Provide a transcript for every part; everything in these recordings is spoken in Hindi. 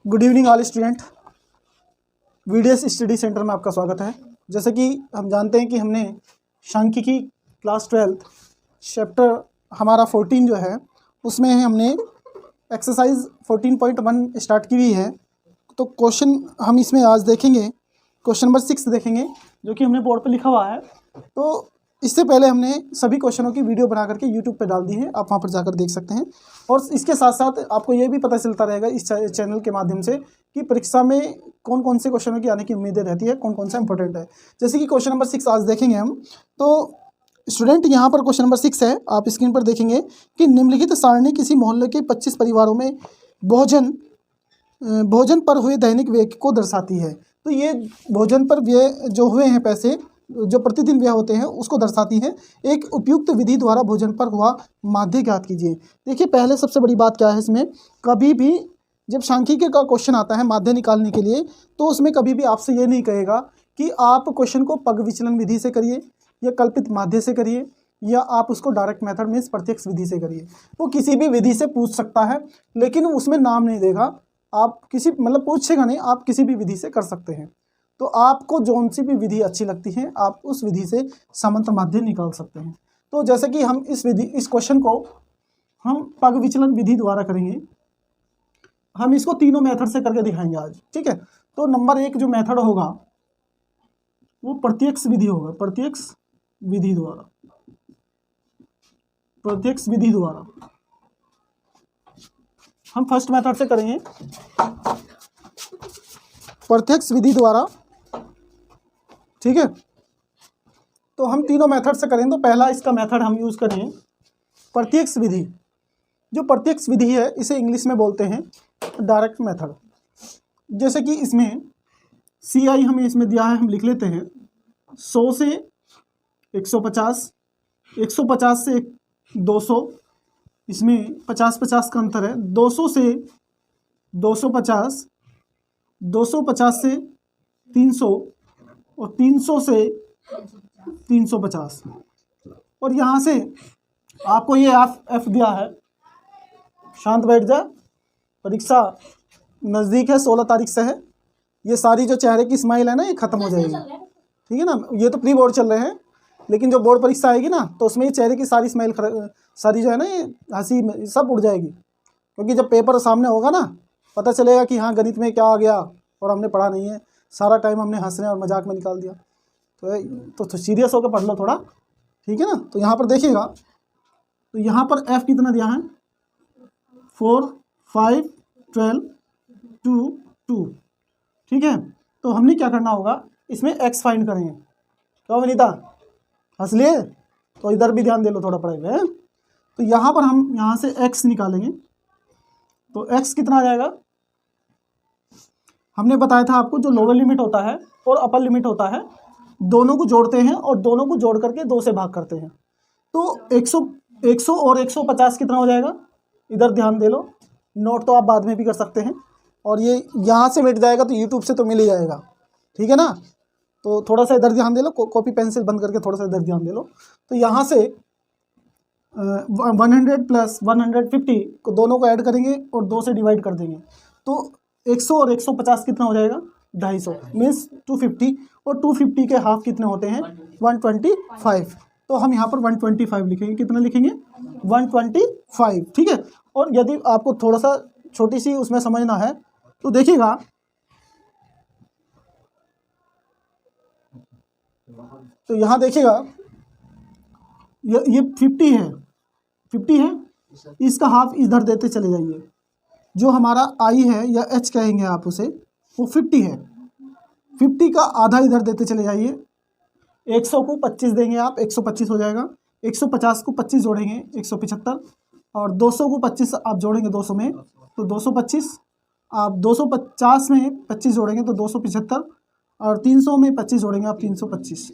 Good evening all student, VDS study centre में आपका स्वागत है। जैसे कि हम जानते हैं कि हमने सांख्यिकी क्लास 12 चैप्टर हमारा 14 जो है उसमें हमने एक्सरसाइज 14.1 स्टार्ट की हुई है। तो क्वेश्चन हम इसमें आज देखेंगे, क्वेश्चन नंबर 6 देखेंगे जो कि हमने बोर्ड पे लिखा हुआ है। तो इससे पहले हमने सभी क्वेश्चनों की वीडियो बना करके यूट्यूब पे डाल दी है, आप वहाँ पर जाकर देख सकते हैं। और इसके साथ साथ आपको ये भी पता चलता रहेगा इस चैनल के माध्यम से कि परीक्षा में कौन कौन से क्वेश्चनों की आने की उम्मीदें रहती है, कौन कौन सा इंपॉर्टेंट है। जैसे कि क्वेश्चन नंबर 6 आज देखेंगे हम। तो स्टूडेंट यहाँ पर क्वेश्चन नंबर 6 है, आप स्क्रीन पर देखेंगे कि निम्नलिखित सारणी किसी मोहल्ले के 25 परिवारों में भोजन पर हुए दैनिक व्यय को दर्शाती है। तो ये भोजन पर व्यय जो हुए हैं पैसे जो प्रतिदिन व्यय होते हैं उसको दर्शाती है। एक उपयुक्त विधि द्वारा भोजन पर हुआ माध्य ज्ञात कीजिए। देखिए पहले सबसे बड़ी बात क्या है, इसमें कभी भी जब सांख्यिकी का क्वेश्चन आता है माध्य निकालने के लिए तो उसमें कभी भी आपसे ये नहीं कहेगा कि आप क्वेश्चन को पग विचलन विधि से करिए या कल्पित माध्य से करिए या आप उसको डायरेक्ट मेथड मीन्स प्रत्यक्ष विधि से करिए। वो किसी भी विधि से पूछ सकता है, लेकिन उसमें नाम नहीं देगा। आप किसी पूछेगा नहीं, आप किसी भी विधि से कर सकते हैं। तो आपको जौन सी भी विधि अच्छी लगती है आप उस विधि से समांतर माध्य निकाल सकते हैं। तो जैसे कि हम इस क्वेश्चन को हम पग विचलन विधि द्वारा करेंगे। हम इसको तीनों मेथड से करके दिखाएंगे आज, ठीक है। तो नंबर 1 जो मेथड होगा वो प्रत्यक्ष विधि होगा। प्रत्यक्ष विधि द्वारा हम फर्स्ट मेथड से करेंगे, प्रत्यक्ष विधि द्वारा, ठीक है। तो हम तीनों मेथड से करेंगे। तो पहला इसका मेथड हम यूज़ करेंगे प्रत्यक्ष विधि। जो प्रत्यक्ष विधि है इसे इंग्लिश में बोलते हैं डायरेक्ट मेथड। जैसे कि इसमें CI हमें इसमें दिया है, हम लिख लेते हैं 100 से 150, 150 से 200, इसमें 50-50 का अंतर है। 200 से 250, 250 से 300 और 300 से 350। और यहाँ से आपको ये F दिया है, शांत बैठ जा, परीक्षा नज़दीक है, 16 तारीख से है। ये सारी जो चेहरे की स्माइल है ना ये ख़त्म हो जाएगी, ठीक है ना। ये तो प्री बोर्ड चल रहे हैं, लेकिन जो बोर्ड परीक्षा आएगी ना तो उसमें ये चेहरे की सारी स्माइल सारी जो है ना ये हंसी सब उड़ जाएगी। क्योंकि जब पेपर सामने होगा ना पता चलेगा कि हाँ गणित में क्या आ गया और हमने पढ़ा नहीं है, सारा टाइम हमने हंसने और मजाक में निकाल दिया। तो सीरियस होकर पढ़ लो थोड़ा, ठीक है ना। तो यहाँ पर देखिएगा, तो यहाँ पर F कितना दिया है 4, 5, 12, 2, 2, ठीक है। तो हमने क्या करना होगा, इसमें X फाइंड करेंगे। क्यों विनीता हंस लिए? तो इधर भी ध्यान दे लो थोड़ा पढ़ाई में। तो यहाँ पर हम यहाँ से X निकालेंगे। तो X कितना आ जाएगा, हमने बताया था आपको जो लोअर लिमिट होता है और अपर लिमिट होता है दोनों को जोड़ते हैं और दोनों को जोड़ करके 2 से भाग करते हैं। तो 100 और 150 कितना हो जाएगा, इधर ध्यान दे लो, नोट तो आप बाद में भी कर सकते हैं। और ये यहाँ से मिट जाएगा तो यूट्यूब से तो मिल ही जाएगा, ठीक है ना। तो थोड़ा सा इधर ध्यान दे लो, कॉपी पेंसिल बंद करके थोड़ा सा इधर ध्यान दे लो। तो यहाँ से 100 प्लस 150 को दोनों को ऐड करेंगे और 2 से डिवाइड कर देंगे। तो 100 और 150 कितना हो जाएगा 250 मीन्स 250, और 250 के हाफ कितने होते हैं 125। तो हम यहाँ पर 125 लिखेंगे। कितना लिखेंगे 125, ठीक है। और यदि आपको थोड़ा सा छोटी सी उसमें समझना है तो देखिएगा, तो यहाँ देखिएगा ये 50 है, इसका हाफ इधर देते चले जाइए। जो हमारा I है या H कहेंगे आप उसे, वो 50 है। 50 का आधा इधर देते चले जाइए। 100 को 25 देंगे आप, 125 हो जाएगा। 150 को 25 जोड़ेंगे 175, और 200 को 25 आप जोड़ेंगे 200 में तो 225। आप 250 में 25 जोड़ेंगे तो 275, और 300 में 25 जोड़ेंगे आप 325।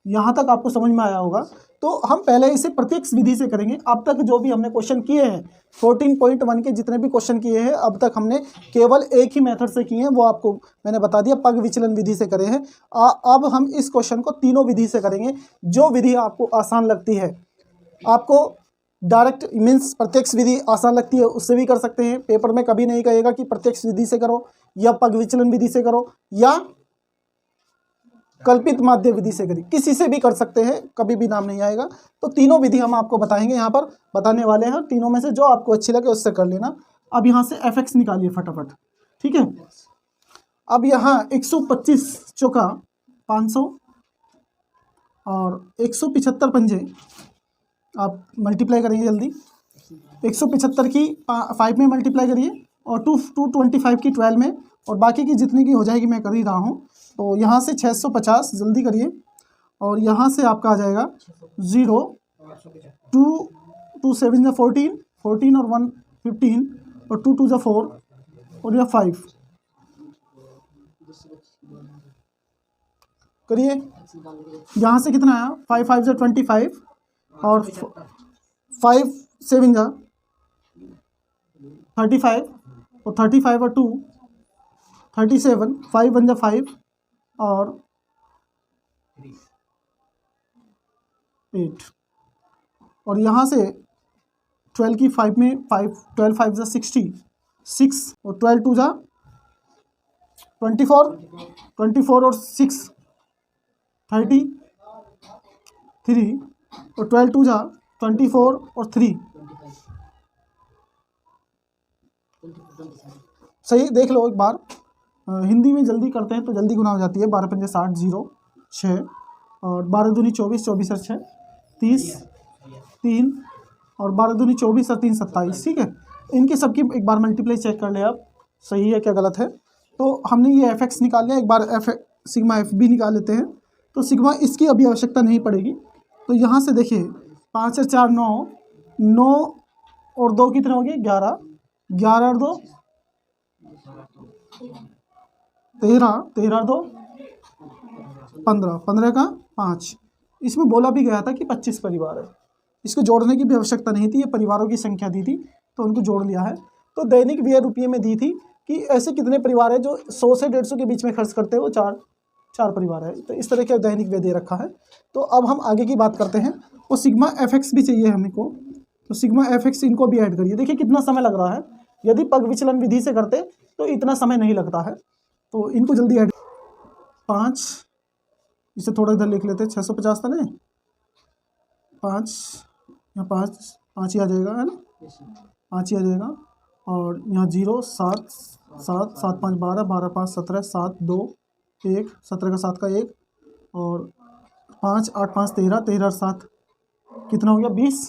यहाँ तक आपको समझ में आया होगा। तो हम पहले इसे प्रत्यक्ष विधि से करेंगे। अब तक जो भी हमने क्वेश्चन किए हैं 14.1 के जितने भी क्वेश्चन किए हैं अब तक हमने केवल एक ही मेथड से किए हैं, वो आपको मैंने बता दिया, पग विचलन विधि से करे हैं। अब हम इस क्वेश्चन को तीनों विधि से करेंगे। जो विधि आपको आसान लगती है, आपको डायरेक्ट मीन्स प्रत्यक्ष विधि आसान लगती है उससे भी कर सकते हैं। पेपर में कभी नहीं कहेगा कि प्रत्यक्ष विधि से करो या पग विचलन विधि से करो या कल्पित माध्य विधि से करिए, किसी से भी कर सकते हैं, कभी भी नाम नहीं आएगा। तो तीनों विधि हम आपको बताएंगे, यहाँ पर बताने वाले हैं। तीनों में से जो आपको अच्छी लगे उससे कर लेना। अब यहाँ से fx निकालिए फटाफट, ठीक है। अब यहाँ 125 चौका 500 और 175 पंजे आप मल्टीप्लाई करेंगे जल्दी। 175 की 5 में मल्टीप्लाई करिए और 225 की 12 में, और बाकी की जितनी की हो जाएगी मैं कर ही रहा हूँ। तो यहाँ से 650 जल्दी करिए, और यहाँ से आपका आ जाएगा 0 2 7 जा 14 14 और 1 15 और 2 2 जा 4 और यह 5 करिए। यहाँ से कितना आया 5 5 जा 25 और 5 7 जा 35 और 35 और 2 37 5 1 जा 5 और 8 और यहाँ से 12 की 5 में 5 12 5 जा 60 6 और 12 2 जा 24 24 और 6 30 3 और 12 2 जा 24 और 3 सही देख लो एक बार। हिंदी में जल्दी करते हैं तो जल्दी गुना हो जाती है। 12 पंजे 60 0 6 और 12 दूनी 24 24 और 6 30 3 और 12 दूनी 24 और 3 27। ठीक है, इनके सबकी एक बार मल्टीप्लाई चेक कर ले आप, सही है क्या गलत है। तो हमने ये एफ एक्स निकाल लिया, एक बार एफ सिग्मा एफ बी निकाल लेते हैं। तो सिग्मा इसकी अभी आवश्यकता नहीं पड़ेगी। तो यहाँ से देखिए 5 और 4 9 9 और 2 कितने हो गए 11 11 और 2 13 13 और 2 15 15 का 5। इसमें बोला भी गया था कि 25 परिवार है, इसको जोड़ने की भी आवश्यकता नहीं थी, ये परिवारों की संख्या दी थी तो उनको जोड़ लिया है। तो दैनिक व्यय रुपये में दी थी कि ऐसे कितने परिवार है जो 100 से 150 के बीच में खर्च करते हैं, वो चार परिवार है। तो इस तरह का दैनिक व्यय दे रखा है। तो अब हम आगे की बात करते हैं। वो सिग्मा एफ एक्स भी चाहिए हमको, तो सिग्मा एफ एक्स इनको भी ऐड करिए। देखिए कितना समय लग रहा है, यदि पग विचलन विधि से करते तो इतना समय नहीं लगता है। तो इनको जल्दी ऐड 5, इसे थोड़ा इधर लिख लेते हैं 650 था ना, 5 यहाँ 5 ही आ जाएगा है ना, 5 ही आ जाएगा। और यहाँ 0 7 7 7 5 12 12 5 17 7 2 1 17 का 7 का 1 और 5 8 5 13 13 और 7 कितना हो गया 20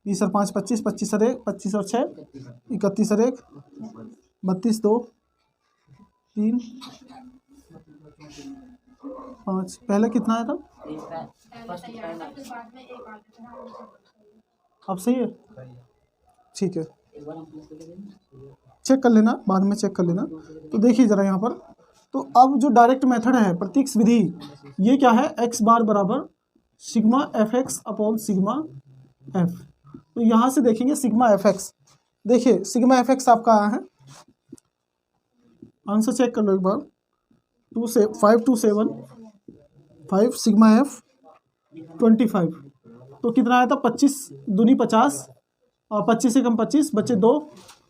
20 और 5 25 25 और 1 25 और 6 31 और 1 32 2 3 5। पहले कितना आया था, अब सही है, ठीक है चेक कर लेना, बाद में चेक कर लेना। तो देखिए ज़रा यहाँ पर, तो अब जो डायरेक्ट मेथड है प्रत्यक्ष विधि, ये क्या है x बार बराबर sigma F x upon sigma F. तो यहाँ से देखेंगे सिग्मा एफ एक्स, देखिए सिग्मा एफ एक्स आपका आया है, आंसर चेक कर लो एक बार। 5 2 7 5 सिग्मा एफ 25। तो कितना आया था 25 दूनी 50 और 25 से कम 25 बच्चे 2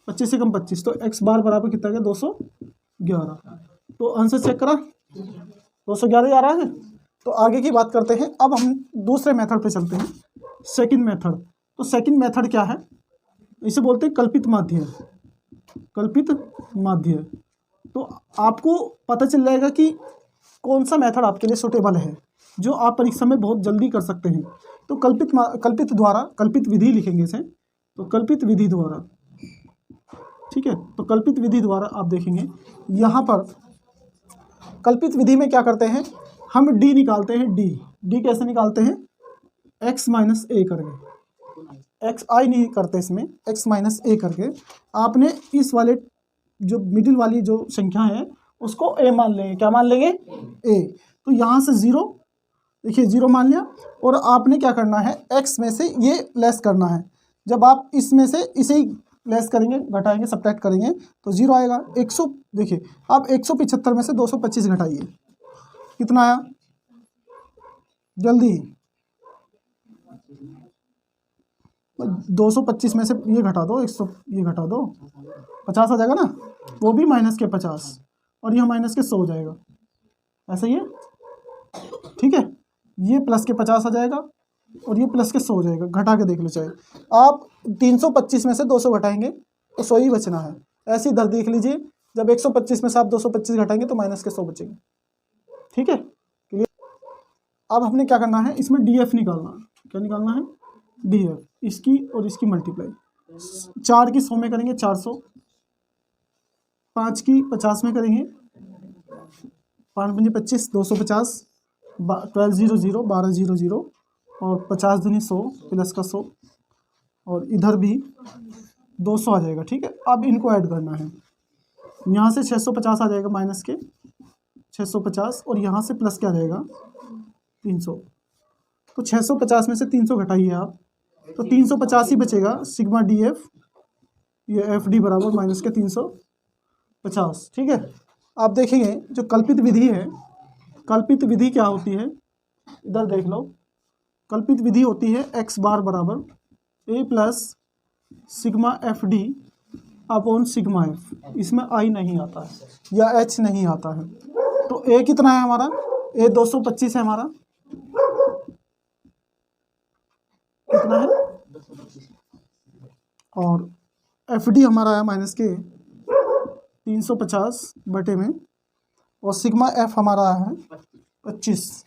25 से कम 25, तो x बार बराबर कितना गया 211। तो आंसर चेक करा 211 आ रहा है। तो आगे की बात करते हैं। अब हम दूसरे मेथड पे चलते हैं, सेकंड मेथड। तो सेकंड मेथड क्या है, इसे बोलते हैं कल्पित माध्य, कल्पित माध्य। तो आपको पता चल जाएगा कि कौन सा मेथड आपके लिए सूटेबल है, जो आप परीक्षा में बहुत जल्दी कर सकते हैं। तो कल्पित द्वारा, कल्पित विधि लिखेंगे इसे, तो कल्पित विधि द्वारा, ठीक है। तो कल्पित विधि द्वारा आप देखेंगे यहाँ पर कल्पित विधि में क्या करते हैं, हम डी निकालते हैं। डी कैसे निकालते हैं, x माइनस ए करके, एक्स आई नहीं करते इसमें, x माइनस ए करके आपने इस वाले जो मिडिल वाली जो संख्या है उसको a मान लेंगे। क्या मान लेंगे, a। तो यहाँ से 0, देखिए 0 मान लिया, और आपने क्या करना है x में से ये लेस करना है। जब आप इसमें से इसे ही लेस करेंगे, घटाएंगे, सब्ट्रैक्ट करेंगे तो 0 आएगा। 100 देखिए आप 175 में से 225 घटाइए, कितना आया जल्दी 225 में से ये घटा दो, 100 ये घटा दो, 50 आ जाएगा ना, वो भी माइनस के 50 और यह माइनस के 100 हो जाएगा, ऐसा ही है, ठीक है। ये प्लस के 50 आ जाएगा और ये प्लस के 100 हो जाएगा, घटा के देख लो चाहे आप। 325 में से 200 घटाएंगे तो 100 ही बचना है। ऐसे इधर देख लीजिए, जब 125 में से आप 225 घटाएंगे तो माइनस के 100 बचेंगे, ठीक है, क्लियर। अब हमने क्या करना है, इसमें डीएफ निकालना है। क्या निकालना है? डीएफ, इसकी और इसकी मल्टीप्लाई। 4 की 100 में करेंगे 400, 5 की 50 में करेंगे 5 पंजे 25, 250, 12 0 0, 12 0 0 और 50 दूनी 100 प्लस का 100 और इधर भी 200 आ जाएगा, ठीक है। अब इनको ऐड करना है, यहाँ से 650 आ जाएगा माइनस के 650 और यहाँ से प्लस क्या आ जाएगा 300। तो 650 में से 300 घटाइए आप, तो 350 ही बचेगा। सिग्मा डी एफ, ये एफ डी बराबर माइनस के 350, ठीक है। आप देखेंगे जो कल्पित विधि है, कल्पित विधि क्या होती है, इधर देख लो। कल्पित विधि होती है एक्स बार बराबर A plus sigma F D upon sigma F. इसमें आई नहीं आता है या एच नहीं आता है। तो ए कितना है हमारा, ए 225 है हमारा, कितना है, और एफ डी हमारा है माइनस के 350 बटे में, और सिग्मा एफ हमारा है 25।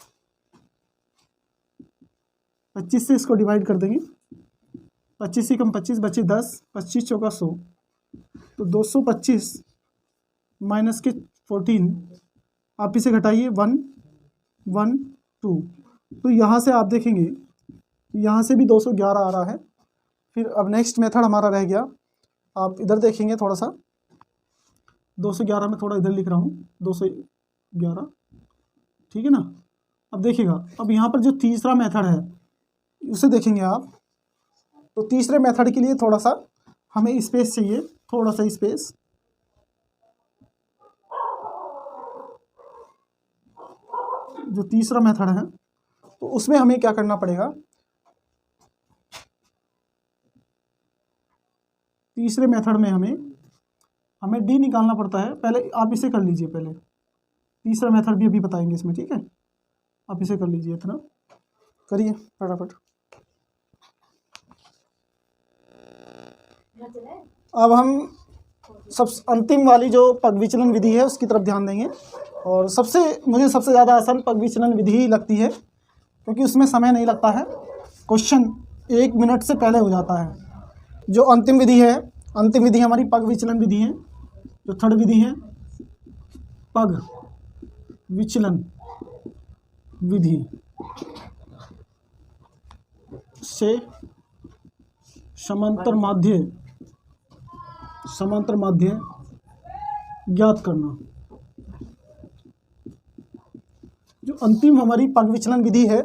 25 से इसको डिवाइड कर देंगे, 25 से कम 25 बचे 10, 25 चौका 100, तो 225 माइनस के 14, आप इसे घटाइए 1 1 2, तो यहाँ से आप देखेंगे यहाँ से भी 211 आ रहा है। फिर अब नेक्स्ट मेथड हमारा रह गया, आप इधर देखेंगे थोड़ा सा, 211 में थोड़ा इधर लिख रहा हूँ 211, ठीक है ना। अब देखिएगा, अब यहाँ पर जो तीसरा मेथड है उसे देखेंगे आप, तो तीसरे मेथड के लिए थोड़ा सा हमें स्पेस चाहिए, थोड़ा सा स्पेस। जो तीसरा मेथड है तो उसमें हमें क्या करना पड़ेगा, तीसरे मेथड में हमें डी निकालना पड़ता है। पहले आप इसे कर लीजिए, पहले तीसरा मेथड भी अभी बताएंगे इसमें, ठीक है। आप इसे कर लीजिए, इतना करिए फटाफट। अब हम सब अंतिम वाली जो पग विचलन विधि है उसकी तरफ ध्यान देंगे, और मुझे सबसे ज़्यादा आसान पग विचलन विधि ही लगती है, क्योंकि उसमें समय नहीं लगता है, क्वेश्चन 1 मिनट से पहले हो जाता है। जो अंतिम विधि है, अंतिम विधि हमारी पग विचलन विधि है। जो थर्ड विधि है पग विचलन विधि से समांतर माध्य ज्ञात करना। जो अंतिम हमारी पग विचलन विधि है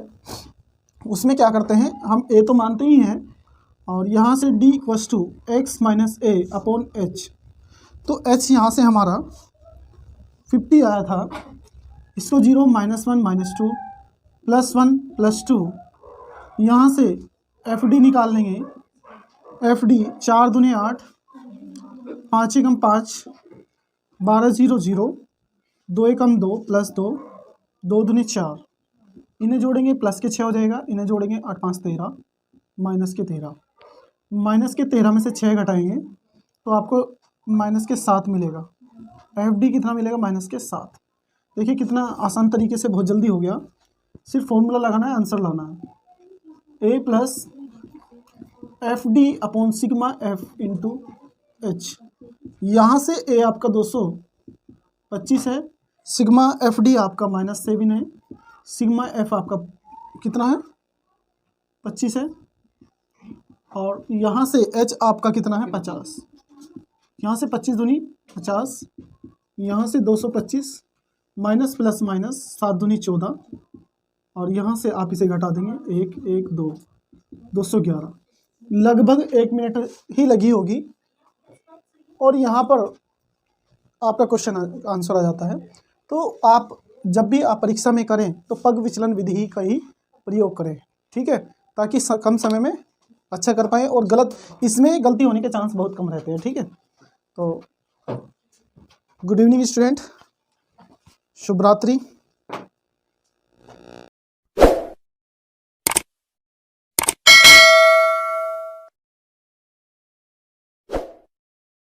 उसमें क्या करते हैं, हम ए तो मानते ही हैं, और यहाँ से d equals to X minus A upon H. तो h यहाँ से हमारा 50 आया था, इसको 0 -1 -2 +1 +2, यहाँ से एफ डी निकाल लेंगे। एफ डी 4 दूनी 8, 5 एकम 5, 12 0 0, 2 एकम 2 +2, 2 दूनी 4, इन्हें जोड़ेंगे प्लस के 6 हो जाएगा, इन्हें जोड़ेंगे 8 5 13, माइनस के 13, माइनस के 13 में से 6 घटाएंगे तो आपको माइनस के 7 मिलेगा। एफ डी कितना मिलेगा, माइनस के 7। देखिए कितना आसान तरीके से, बहुत जल्दी हो गया। सिर्फ फॉर्मूला लगाना है, आंसर लाना है। A plus F D upon sigma F into H. यहाँ से ए आपका 225 है, सिग्मा एफ डी आपका -7 है, सिग्मा एफ आपका कितना है 25 है, और यहाँ से एच आपका कितना है 50। यहाँ से 25 दूनी 50, यहाँ से 225 माइनस प्लस माइनस 7 दूनी 14, और यहाँ से आप इसे घटा देंगे 1 1 2, 211। लगभग 1 मिनट ही लगी होगी, और यहाँ पर आपका क्वेश्चन आंसर आ जाता है। तो आप जब भी आप परीक्षा में करें तो पग विचलन विधि का ही प्रयोग करें, ठीक है, ताकि कम समय में अच्छा कर पाएँ, और गलत इसमें गलती होने के चांस बहुत कम रहते हैं। ठीक है, तो गुड इवनिंग स्टूडेंट, शुभ रात्रि।